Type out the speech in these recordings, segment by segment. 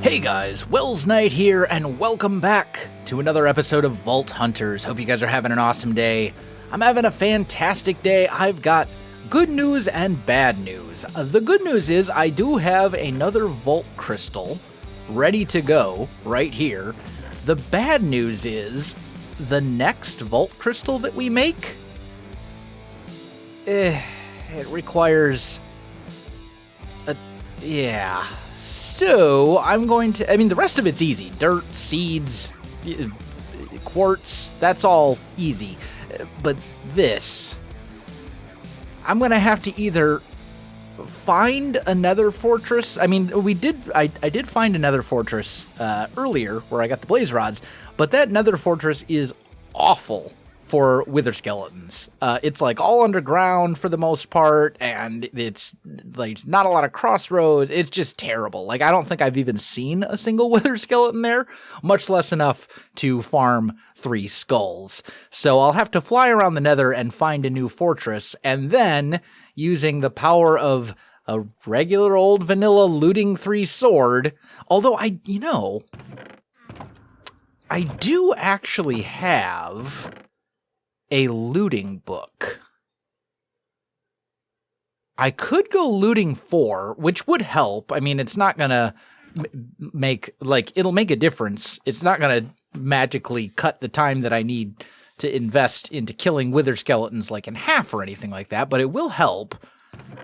Hey guys, Welsknight here, and welcome back to another episode of Vault Hunters. Hope you guys are having an awesome day. I'm having a fantastic day. I've got good news and bad news. The good news is I do have another Vault Crystal ready to go right here. The bad news is the next Vault Crystal that we make, it requires yeah. So, I'm going to, the rest of it's easy. Dirt, seeds, quartz, that's all easy. But this, I'm going to have to either find another fortress. I did find another fortress earlier where I got the blaze rods, but that nether fortress is awful for wither skeletons. It's like all underground for the most part, and it's like not a lot of crossroads. It's just terrible. Like, I don't think I've even seen a single wither skeleton there, much less enough to farm 3 skulls. So I'll have to fly around the nether and find a new fortress, and then using the power of a regular old vanilla looting 3 sword, although I do actually have a looting book. I could go looting 4, which would help. I mean, it's not gonna it'll make a difference. It's not gonna magically cut the time that I need to invest into killing wither skeletons like in half or anything like that, but it will help.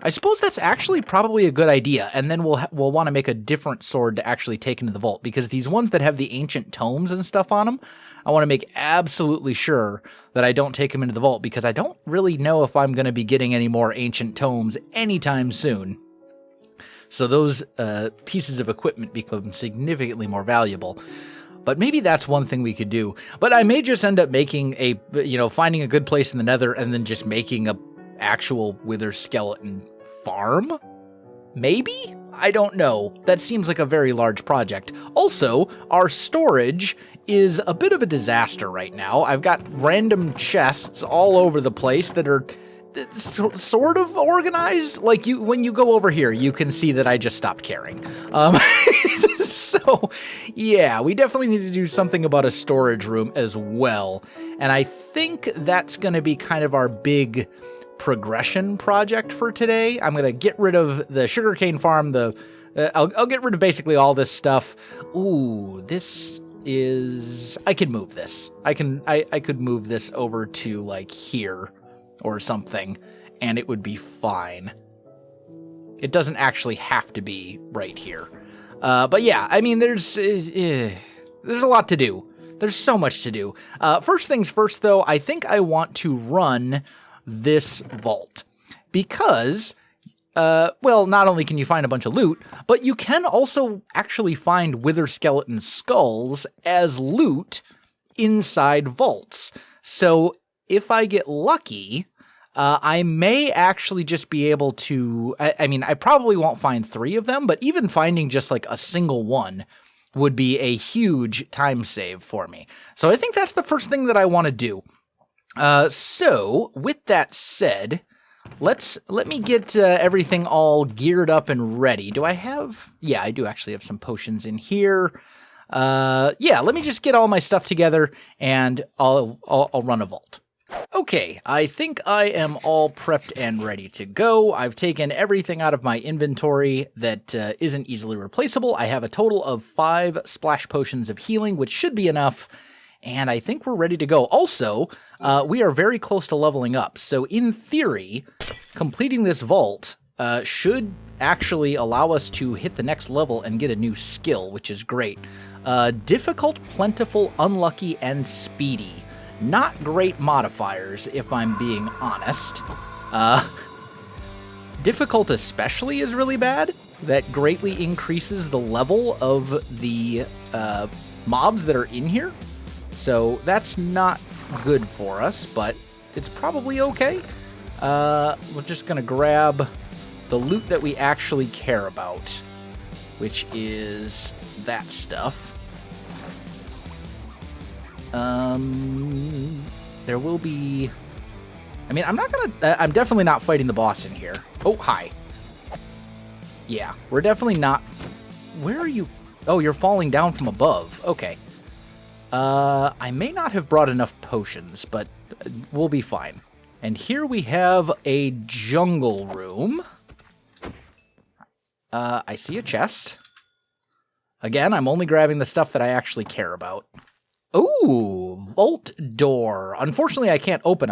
I suppose that's actually probably a good idea, and then we'll want to make a different sword to actually take into the vault, because these ones that have the ancient tomes and stuff on them, I want to make absolutely sure that I don't take them into the vault, because I don't really know if I'm going to be getting any more ancient tomes anytime soon. So those pieces of equipment become significantly more valuable. But maybe that's one thing we could do. But I may just end up making finding a good place in the nether and then just making a actual wither skeleton farm? Maybe? I don't know. That seems like a very large project. Also, our storage is a bit of a disaster right now. I've got random chests all over the place that are sort of organized. Like, when you go over here, you can see that I just stopped caring. So, yeah, we definitely need to do something about a storage room as well. And I think that's going to be kind of our big progression project for today. I'm going to get rid of the sugarcane farm. I'll get rid of basically all this stuff. Ooh, this is, I can move this. I could move this over to like here or something, and it would be fine. It doesn't actually have to be right here. But yeah, I mean, there's a lot to do. There's so much to do. First things first, though, I think I want to run this vault, because not only can you find a bunch of loot, but you can also actually find wither skeleton skulls as loot inside vaults. So if I get lucky, I may actually just be able to, I probably won't find 3 of them, but even finding just like a single one would be a huge time save for me. So I think that's the first thing that I want to do. So with that said, let me get everything all geared up and ready. Do I have? Yeah, I do actually have some potions in here. Yeah, let me just get all my stuff together, and I'll run a vault. Okay, I think I am all prepped and ready to go. I've taken everything out of my inventory that isn't easily replaceable. I have a total of 5 splash potions of healing, which should be enough. And I think we're ready to go. Also, we are very close to leveling up. So in theory, completing this vault should actually allow us to hit the next level and get a new skill, which is great. Difficult, plentiful, unlucky, and speedy. Not great modifiers, if I'm being honest. Difficult especially is really bad. That greatly increases the level of the mobs that are in here. So that's not good for us, but it's probably okay. We're just going to grab the loot that we actually care about, which is that stuff. There will be... I'm definitely not fighting the boss in here. Oh, hi. Yeah, we're definitely not... Where are you? Oh, you're falling down from above. Okay. I may not have brought enough potions, but we'll be fine. And here we have a jungle room. I see a chest. Again, I'm only grabbing the stuff that I actually care about. Ooh, vault door. Unfortunately, I can't open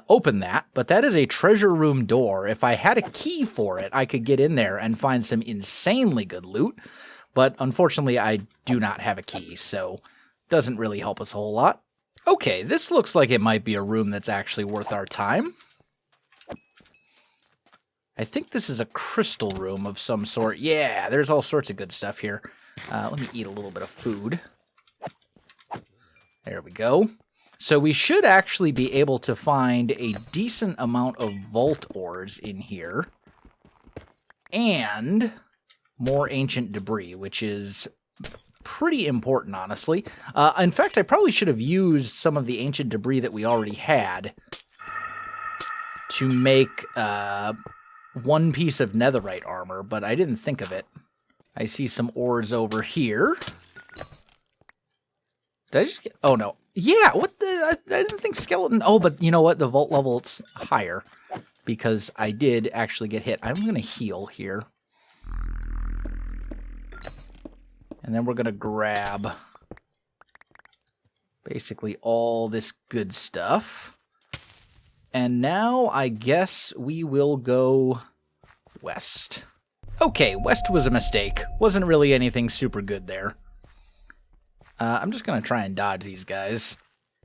open that, but that is a treasure room door. If I had a key for it, I could get in there and find some insanely good loot. But unfortunately, I do not have a key, so doesn't really help us a whole lot. Okay, this looks like it might be a room that's actually worth our time. I think this is a crystal room of some sort. Yeah, there's all sorts of good stuff here. Let me eat a little bit of food. There we go. So we should actually be able to find a decent amount of vault ores in here. And more ancient debris, which is pretty important, honestly. In fact, I probably should have used some of the ancient debris that we already had to make one piece of netherite armor, but I didn't think of it. I see some ores over here. Did I just get... Oh, no. Yeah, what the... I didn't think skeleton... Oh, but you know what? The vault level's higher because I did actually get hit. I'm going to heal here. And then we're going to grab basically all this good stuff. And now I guess we will go west. Okay, west was a mistake. Wasn't really anything super good there. I'm just going to try and dodge these guys.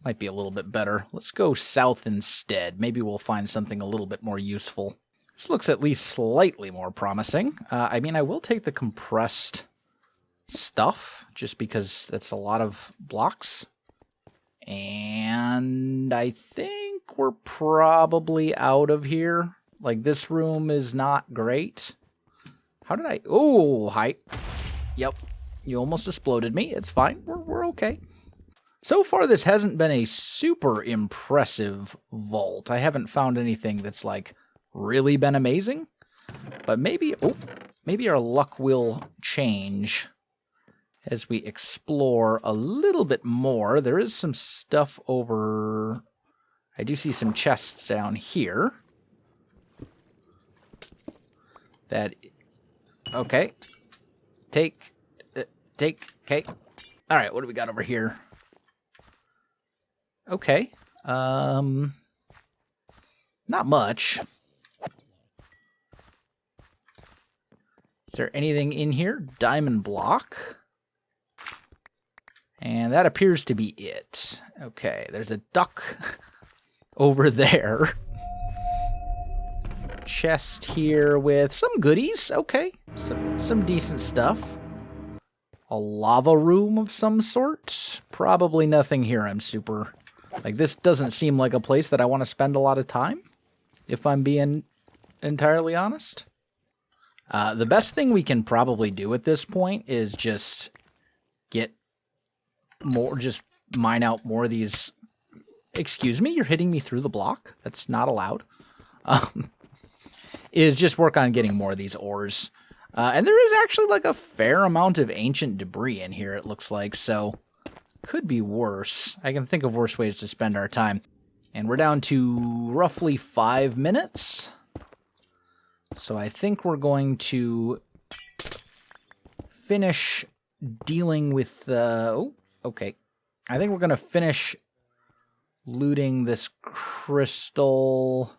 Might be a little bit better. Let's go south instead. Maybe we'll find something a little bit more useful. This looks at least slightly more promising. I mean, I will take the compressed stuff, just because that's a lot of blocks. And I think we're probably out of here. Like, this room is not great. How did I... Oh, hi. Yep. You almost exploded me. It's fine. We're okay. So far, this hasn't been a super impressive vault. I haven't found anything that's, like, really been amazing. But maybe... Oh, maybe our luck will change as we explore a little bit more. There is some stuff over... I do see some chests down here. That... Okay. Take... Okay. Alright, what do we got over here? Okay. Not much. Is there anything in here? Diamond block. And that appears to be it. Okay, there's a duck over there. Chest here with some goodies. Okay, some decent stuff. A lava room of some sort. Probably nothing here I'm super... Like, this doesn't seem like a place that I want to spend a lot of time, if I'm being entirely honest. The best thing we can probably do at this point is just get more, just mine out more of these. Excuse me, you're hitting me through the block? That's not allowed. Is just work on getting more of these ores. And there is actually like a fair amount of ancient debris in here, it looks like, so could be worse. I can think of worse ways to spend our time. And we're down to roughly 5 minutes. So I think we're going to finish dealing with oh, okay. I think we're going to finish looting this crystal.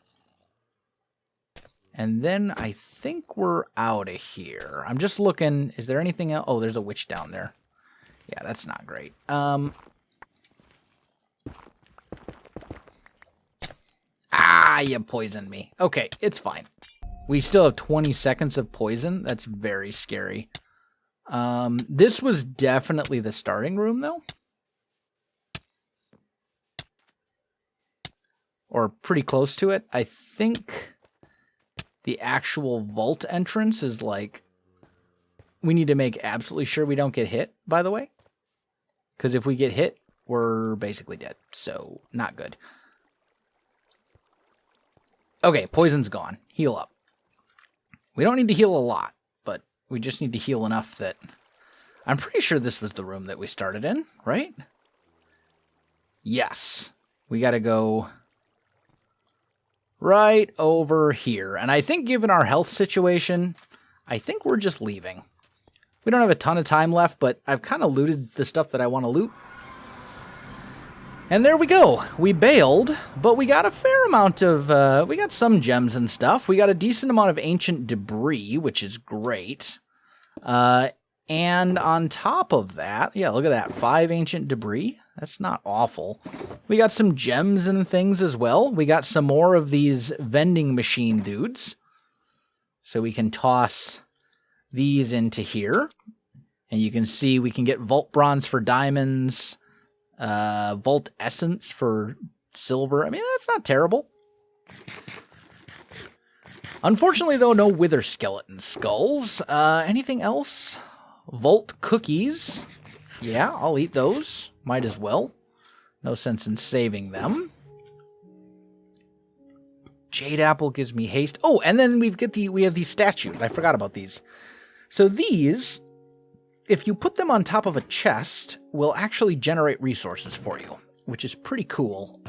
And then I think we're out of here. I'm just looking. Is there anything else? Oh, there's a witch down there. Yeah, that's not great. You poisoned me. Okay, it's fine. We still have 20 seconds of poison. That's very scary. This was definitely the starting room, though. Or pretty close to it. I think the actual vault entrance is like... We need to make absolutely sure we don't get hit, by the way. Because if we get hit, we're basically dead. So, not good. Okay, poison's gone. Heal up. We don't need to heal a lot, but We just need to heal enough that... I'm pretty sure this was the room that we started in, right? Yes. We got to go right over here. And I think given our health situation, I think we're just leaving. We don't have a ton of time left, but I've kind of looted the stuff that I want to loot. And there we go. We bailed, but we got a fair amount of, we got some gems and stuff. We got a decent amount of ancient debris, which is great. And on top of that, yeah, look at that, 5 ancient debris. That's not awful. We got some gems and things as well. We got some more of these vending machine dudes. So we can toss these into here. And you can see we can get Vault Bronze for diamonds, Vault Essence for silver. I mean, that's not terrible. Unfortunately, though, no Wither Skeleton Skulls. Anything else? Vault Cookies. Yeah, I'll eat those. Might as well. No sense in saving them. Jade Apple gives me haste. Oh, and then we have these statues. I forgot about these. So these, if you put them on top of a chest, will actually generate resources for you, which is pretty cool.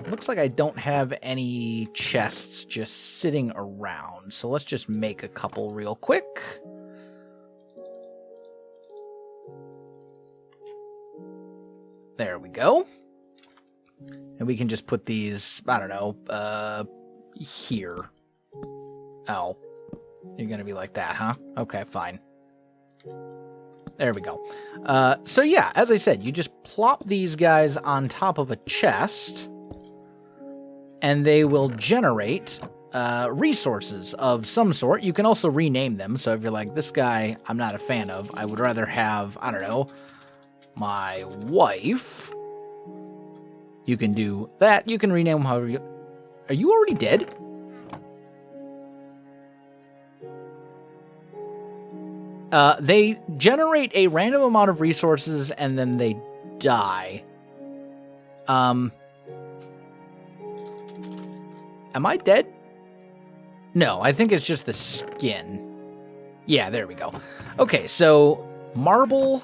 Looks like I don't have any chests just sitting around, so let's just make a couple real quick. There we go. And we can just put these, I don't know, here. Oh. You're going to be like that, huh? Okay, fine. There we go. So yeah, as I said, you just plop these guys on top of a chest, and they will generate resources of some sort. You can also rename them, so if you're like, this guy I'm not a fan of, I would rather have, I don't know, my wife. You can do that. You can rename them however you... Are you already dead? They generate a random amount of resources and then they die. Am I dead? No, I think it's just the skin. Yeah, there we go. Okay, so marble,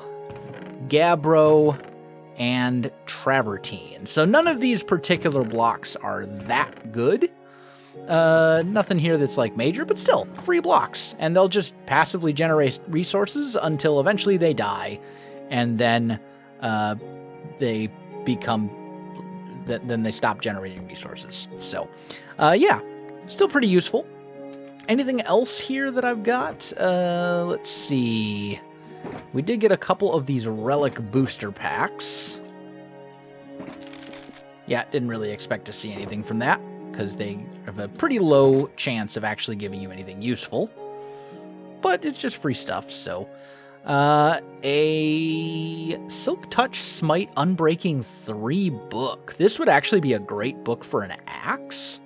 gabbro, and travertine. So none of these particular blocks are that good. Nothing here that's like major, but still free blocks, and they'll just passively generate resources until eventually they die, and then they become then they stop generating resources. So yeah, still pretty useful. Anything else here that I've got? Let's see. We did get a couple of these relic booster packs. Yeah, didn't really expect to see anything from that, because they have a pretty low chance of actually giving you anything useful. But it's just free stuff, so... a Silk Touch Smite Unbreaking 3 book. This would actually be a great book for an axe.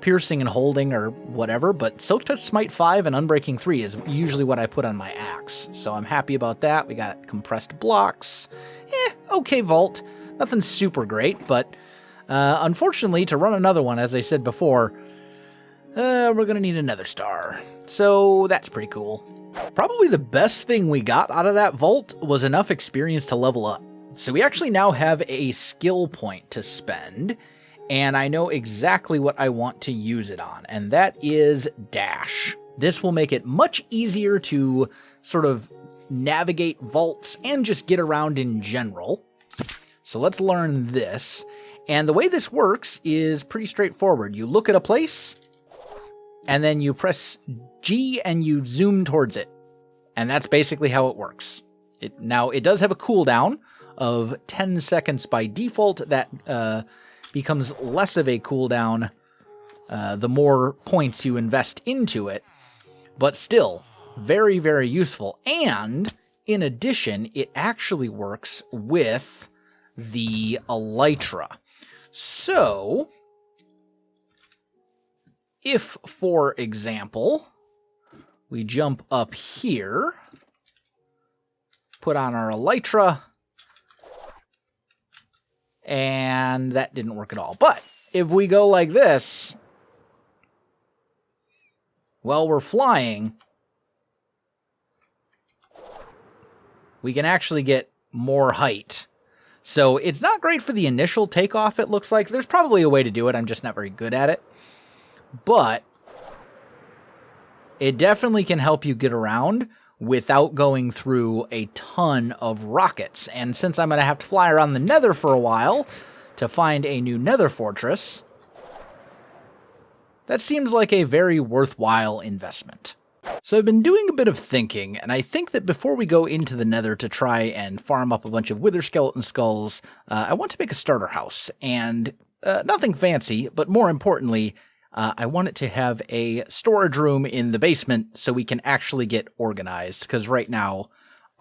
Piercing and Holding or whatever, but Silk Touch Smite 5 and Unbreaking 3 is usually what I put on my axe. So I'm happy about that. We got compressed blocks. Okay vault. Nothing super great, but... unfortunately, to run another one, as I said before, we're going to need another star. So that's pretty cool. Probably the best thing we got out of that vault was enough experience to level up. So we actually now have a skill point to spend, and I know exactly what I want to use it on, and that is Dash. This will make it much easier to sort of navigate vaults and just get around in general. So let's learn this. And the way this works is pretty straightforward. You look at a place, and then you press G and you zoom towards it. And that's basically how it works. Now, it does have a cooldown of 10 seconds by default. That becomes less of a cooldown the more points you invest into it. But still, very, very useful. And, in addition, it actually works with the Elytra. So, if, for example, we jump up here, put on our Elytra, and that didn't work at all. But if we go like this, while we're flying, we can actually get more height. So it's not great for the initial takeoff, it looks like. There's probably a way to do it. I'm just not very good at it. But it definitely can help you get around without going through a ton of rockets. And since I'm going to have to fly around the Nether for a while to find a new Nether fortress, that seems like a very worthwhile investment. So I've been doing a bit of thinking, and I think that before we go into the Nether to try and farm up a bunch of wither skeleton skulls, I want to make a starter house. And nothing fancy, but more importantly, I want it to have a storage room in the basement so we can actually get organized, because right now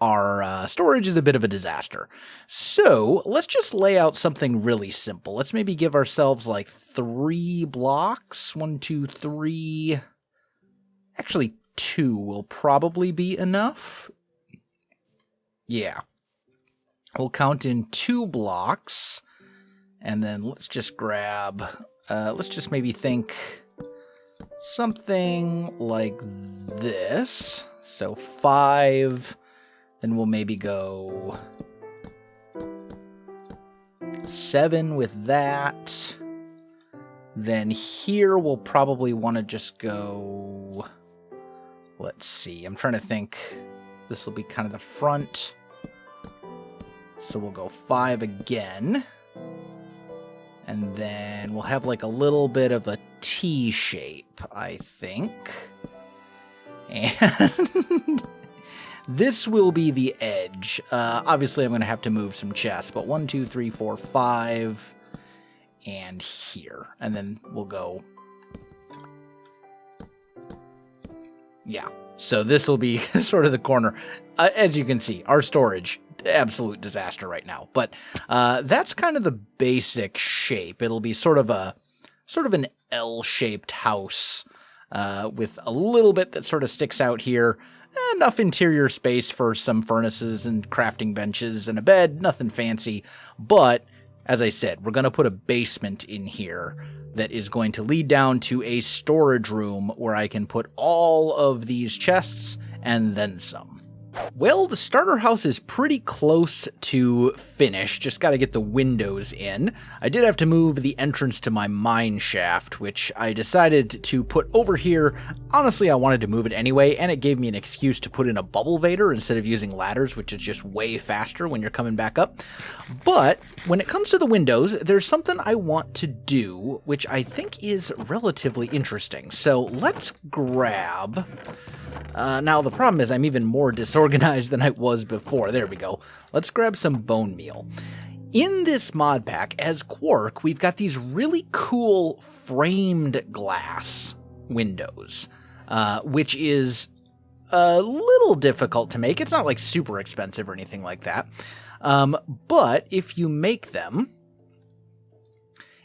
our storage is a bit of a disaster. So let's just lay out something really simple. Let's maybe give ourselves like 3 blocks. 1, 2, 3. Actually, 2 will probably be enough. Yeah. We'll count in 2 blocks. And then let's just grab... let's just maybe think something like this. So 5, then we'll maybe go 7 with that. Then here we'll probably want to just go, let's see, I'm trying to think. This will be kind of the front. So we'll go 5 again. And then we'll have like a little bit of a T shape, I think. And this will be the edge. Obviously, I'm going to have to move some chests, but 1, 2, 3, 4, 5, and here. And then we'll go... Yeah, so this will be sort of the corner. As you can see, our storage... absolute disaster right now, but that's kind of the basic shape. It'll be sort of an L-shaped house with a little bit that sort of sticks out here. Enough interior space for some furnaces and crafting benches and a bed, nothing fancy. But as I said, we're going to put a basement in here that is going to lead down to a storage room where I can put all of these chests and then some. Well, the starter house is pretty close to finished. Just got to get the windows in. I did have to move the entrance to my mine shaft, which I decided to put over here. Honestly, I wanted to move it anyway, and it gave me an excuse to put in a bubble vader instead of using ladders, which is just way faster when you're coming back up. But when it comes to the windows, there's something I want to do, which I think is relatively interesting. So let's grab... now, the problem is I'm even more disorganized than I was before. There we go. Let's grab some bone meal. In this mod pack, as Quark, we've got these really cool framed glass windows, which is a little difficult to make. It's not like super expensive or anything like that. But if you make them,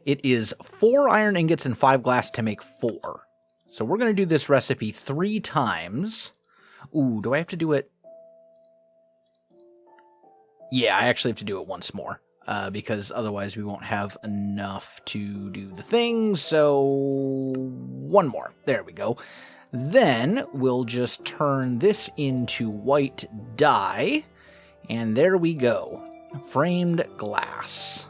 it is 4 iron ingots and 5 glass to make 4. So we're going to do this recipe 3 times. Ooh, do I have to do it? Yeah, I actually have to do it once more, because otherwise we won't have enough to do the thing. So 1 more. There we go. Then we'll just turn this into white dye. And there we go. Framed glass.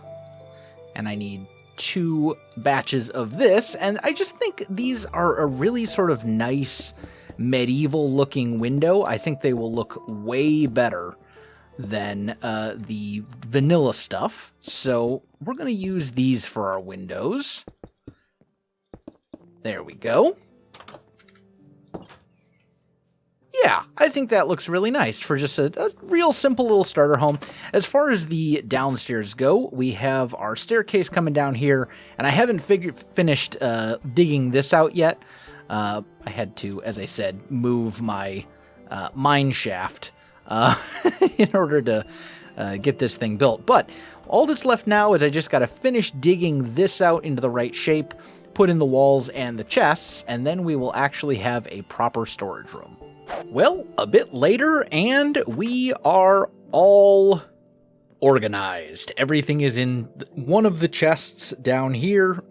And I need 2 batches of this, and I just think these are a really sort of nice medieval looking window. I think they will look way better than the vanilla stuff, so we're going to use these for our windows. There we go. Yeah, I think that looks really nice for just a real simple little starter home. As far as the downstairs go, we have our staircase coming down here, and I haven't finished digging this out yet. I had to, as I said, move my mine shaft in order to get this thing built. But all that's left now is I just got to finish digging this out into the right shape, put in the walls and the chests, and then we will actually have a proper storage room. Well, a bit later, and we are all organized. Everything is in one of the chests down here.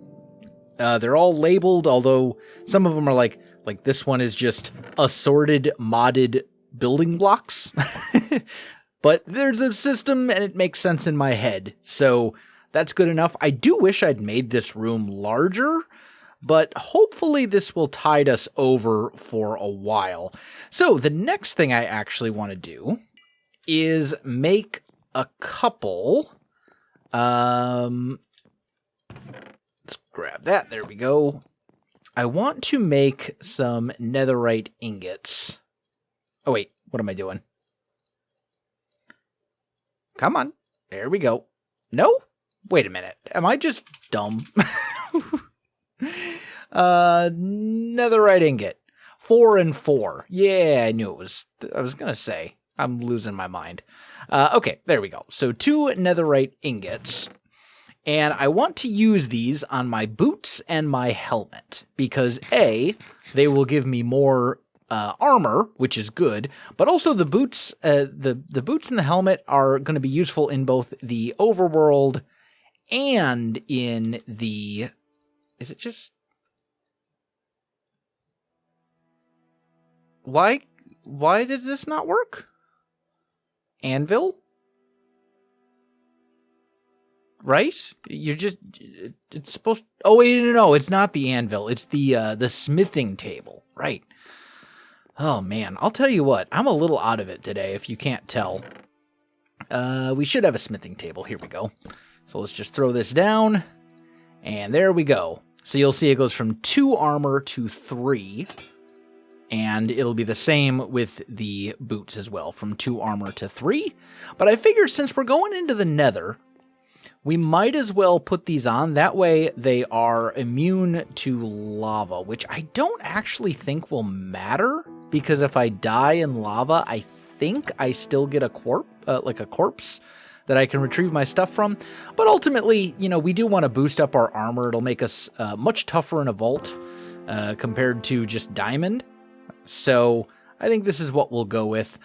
They're all labeled, although some of them are like Like this one is just assorted modded building blocks. But there's a system and it makes sense in my head. So that's good enough. I do wish I'd made this room larger, but hopefully this will tide us over for a while. So the next thing I actually want to do is make a couple. Let's grab that. There we go. I want to make some netherite ingots. Oh, wait. What am I doing? Come on. There we go. No? Wait a minute. Am I just dumb? Netherite ingot. 4 and 4. Yeah, I knew it was... I was going to say. I'm losing my mind. Okay, there we go. So 2 netherite ingots. And I want to use these on my boots and my helmet. Because A, they will give me more... armor, which is good, but also the boots, the boots and the helmet are going to be useful in both the overworld and in the. Is it just? Why does this not work? Anvil? Right? You're just. It's supposed. Oh wait, no, it's not the anvil. It's the smithing table. Right. Oh, man. I'll tell you what. I'm a little out of it today, if you can't tell. We should have a smithing table. Here we go. So let's just throw this down. And there we go. So you'll see it goes from 2 armor to 3. And it'll be the same with the boots as well, from 2 armor to 3. But I figure since we're going into the Nether, we might as well put these on. That way they are immune to lava, which I don't actually think will matter. Because if I die in lava, I think I still get a corpse that I can retrieve my stuff from. But ultimately, you know, we do want to boost up our armor. It'll make us much tougher in a vault compared to just diamond. So I think this is what we'll go with.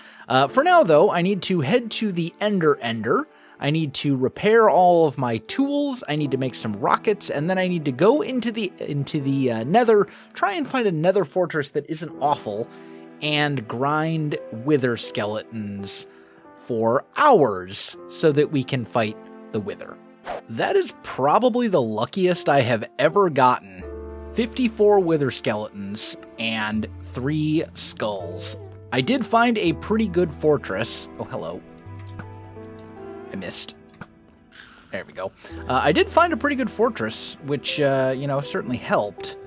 For now, though, I need to head to the Ender. I need to repair all of my tools. I need to make some rockets, and then I need to go into the Nether, try and find a Nether fortress that isn't awful, and grind wither skeletons for hours so that we can fight the wither. That is probably the luckiest I have ever gotten. 54 wither skeletons and 3 skulls. I did find a pretty good fortress. Oh, hello. I missed. There we go. I did find a pretty good fortress, which, you know, certainly helped.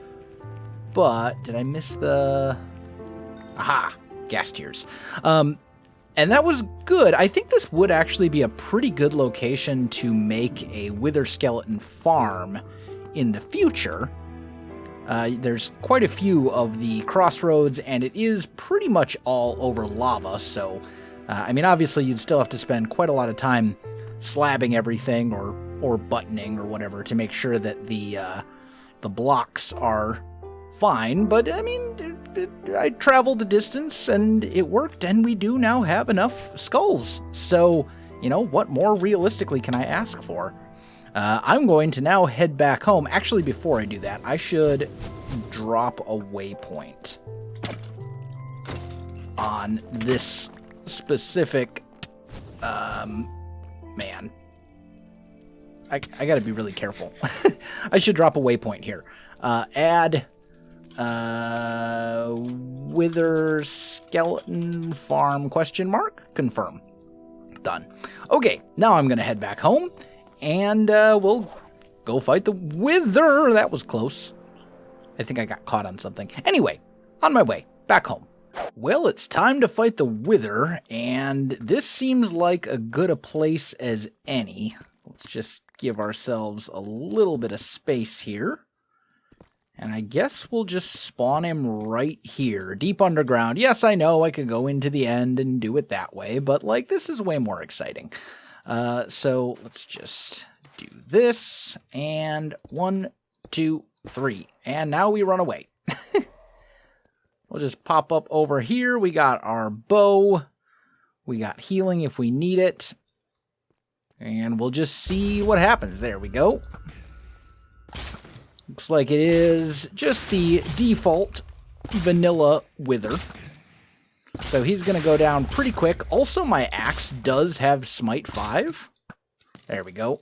But did I miss the... Aha! Gas tiers. And that was good. I think this would actually be a pretty good location to make a wither skeleton farm in the future. There's quite a few of the crossroads, and it is pretty much all over lava, so... I mean, obviously, you'd still have to spend quite a lot of time slabbing everything or buttoning or whatever to make sure that the blocks are fine. But, I mean, I traveled the distance, and it worked, and we do now have enough skulls. So, you know, what more realistically can I ask for? I'm going to now head back home. Actually, before I do that, I should drop a waypoint on this specific man. I gotta be really careful. I should drop a waypoint here. Add wither skeleton farm ? Confirm. Done. Okay, now I'm gonna head back home and we'll go fight the wither. That was close. I think I got caught on something. Anyway, on my way back home. Well, it's time to fight the wither, and this seems like as good a place as any. Let's just give ourselves a little bit of space here. And I guess we'll just spawn him right here, deep underground. Yes, I know I could go into the end and do it that way, but, like, this is way more exciting. So let's just do this, and 1, 2, 3. And now we run away. We'll just pop up over here. We got our bow. We got healing if we need it. And we'll just see what happens. There we go. Looks like it is just the default vanilla wither. So he's going to go down pretty quick. Also, my axe does have smite 5. There we go.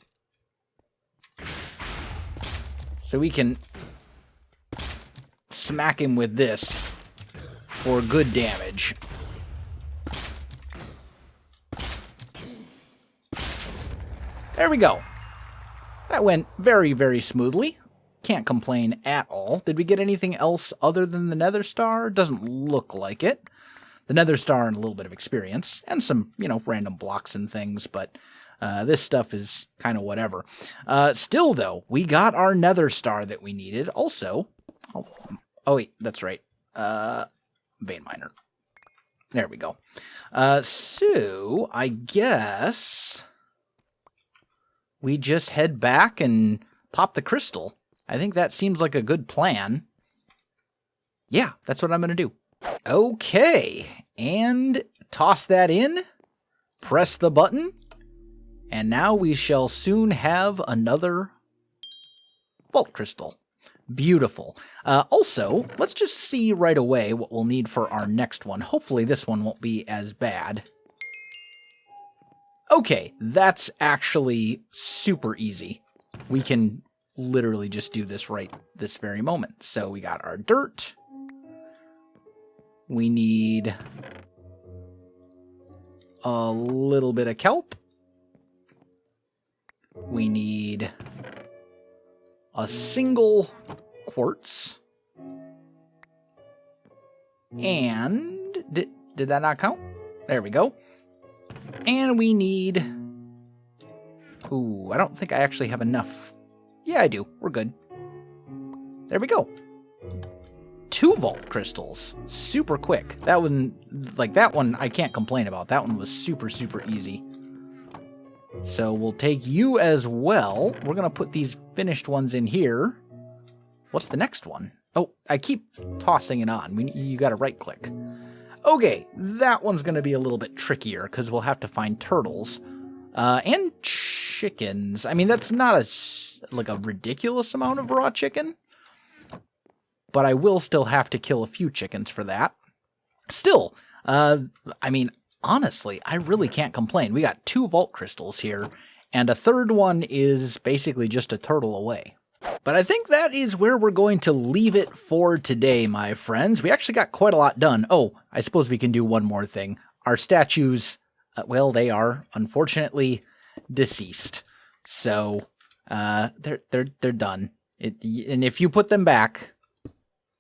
So we can smack him with this for good damage. There we go. That went very, very smoothly. Can't complain at all. Did we get anything else other than the Nether Star? Doesn't look like it. The Nether Star and a little bit of experience. And some, random blocks and things. But this stuff is kind of whatever. Still, though, we got our Nether Star that we needed. Also, oh wait, that's right. Vein Miner. There we go. So, I guess we just head back and pop the crystal. I think that seems like a good plan. Yeah, that's what I'm going to do. Okay, and toss that in. Press the button. And now we shall soon have another vault crystal. Beautiful. Also, let's just see right away what we'll need for our next one. Hopefully this one won't be as bad. Okay, that's actually super easy. We can literally just do this right this very moment. So we got our dirt. We need a little bit of kelp. We need a single quartz. And did that not count? There we go. And we need... Ooh, I don't think I actually have enough. Yeah, I do. We're good. There we go. 2 vault crystals. Super quick. That one, I can't complain about. That one was super, super easy. So we'll take you as well. We're going to put these finished ones in here. What's the next one? Oh, I keep tossing it on. You got to right click. Okay, that one's going to be a little bit trickier because we'll have to find turtles. And chickens. I mean, that's not a ridiculous amount of raw chicken. But I will still have to kill a few chickens for that. Still, I mean, honestly, I really can't complain. We got 2 vault crystals here, and a third one is basically just a turtle away. But I think that is where we're going to leave it for today, my friends. We actually got quite a lot done. Oh, I suppose we can do one more thing. Our statues, well, they are unfortunately deceased. So, they're done. And if you put them back,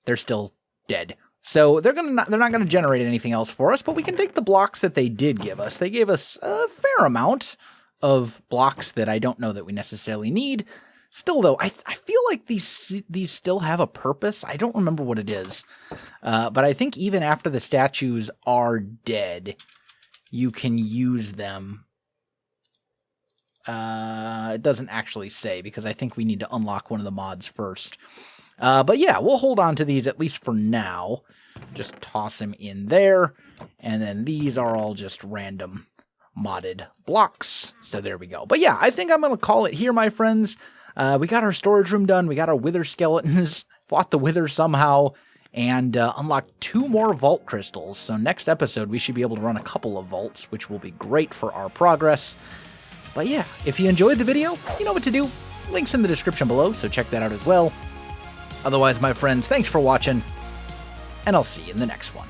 they're still dead. So they're not going to generate anything else for us, but we can take the blocks that they did give us. They gave us a fair amount of blocks that I don't know that we necessarily need. Still, though, I feel like these still have a purpose. I don't remember what it is. But I think even after the statues are dead, you can use them. It doesn't actually say, because I think we need to unlock one of the mods first. But yeah, we'll hold on to these at least for now. Just toss them in there. And then these are all just random modded blocks. So there we go. But yeah, I think I'm going to call it here, my friends. We got our storage room done. We got our wither skeletons. Fought the wither somehow. And unlocked 2 more vault crystals. So next episode, we should be able to run a couple of vaults, which will be great for our progress. But yeah, if you enjoyed the video, you know what to do. Links in the description below, so check that out as well. Otherwise, my friends, thanks for watching, and I'll see you in the next one.